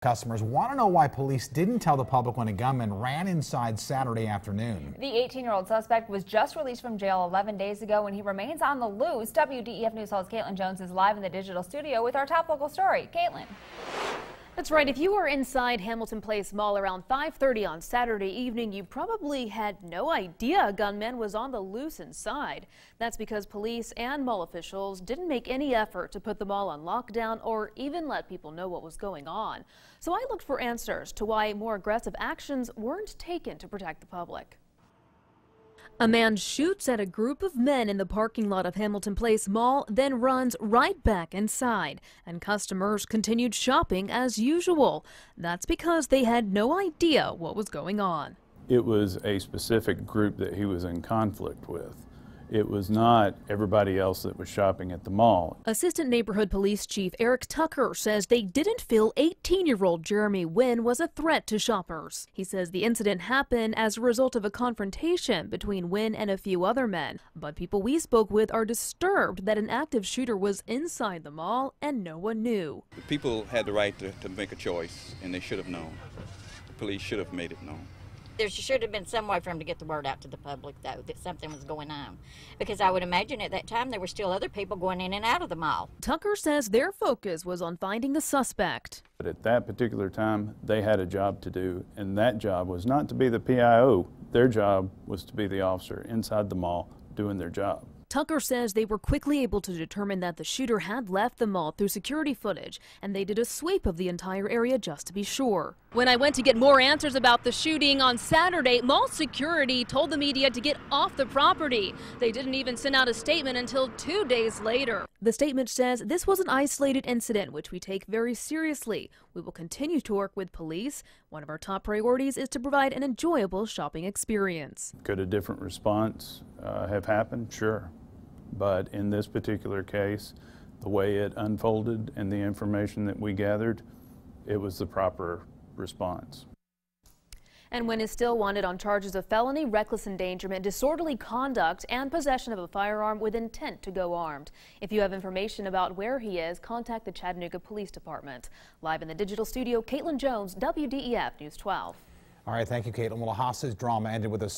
Customers want to know why police didn't tell the public when a gunman ran inside Saturday afternoon. The 18-year-old suspect was just released from jail 11 days ago and he remains on the loose. WDEF News Hall's Caitlyn Jones is live in the digital studio with our top local story. Caitlyn. That's right. If you were inside Hamilton Place Mall around 5:30 on Saturday evening, you probably had no idea a gunman was on the loose inside. That's because police and mall officials didn't make any effort to put the mall on lockdown or even let people know what was going on. So I looked for answers to why more aggressive actions weren't taken to protect the public. A man shoots at a group of men in the parking lot of Hamilton Place Mall, then runs right back inside, and customers continued shopping as usual. That's because they had no idea what was going on. It was a specific group that he was in conflict with. It was not everybody else that was shopping at the mall. Assistant Neighborhood Police Chief Eric Tucker says they didn't feel 18-year-old Jeremy Wynn was a threat to shoppers. He says the incident happened as a result of a confrontation between Wynn and a few other men. But people we spoke with are disturbed that an active shooter was inside the mall and no one knew. The people had the right to make a choice, and they should have known. The police should have made it known. There should have been some way for him to get the word out to the public, though, that something was going on. Because I would imagine at that time there were still other people going in and out of the mall. Tucker says their focus was on finding the suspect. But at that particular time, they had a job to do, and that job was not to be the PIO. Their job was to be the officer inside the mall doing their job. Tucker says they were quickly able to determine that the shooter had left the mall through security footage, and they did a sweep of the entire area just to be sure. When I went to get more answers about the shooting on Saturday, mall security told the media to get off the property. They didn't even send out a statement until 2 days later. The statement says this was an isolated incident, which we take very seriously. We will continue to work with police. One of our top priorities is to provide an enjoyable shopping experience. Could a different response have happened? Sure. But in this particular case, the way it unfolded and the information that we gathered, it was the proper response. And Wynn is still wanted on charges of felony, reckless endangerment, disorderly conduct, and possession of a firearm with intent to go armed. If you have information about where he is, contact the Chattanooga Police Department. Live in the digital studio, Caitlyn Jones, WDEF News 12. All right, thank you, Caitlyn. Well, a hostage drama ended with a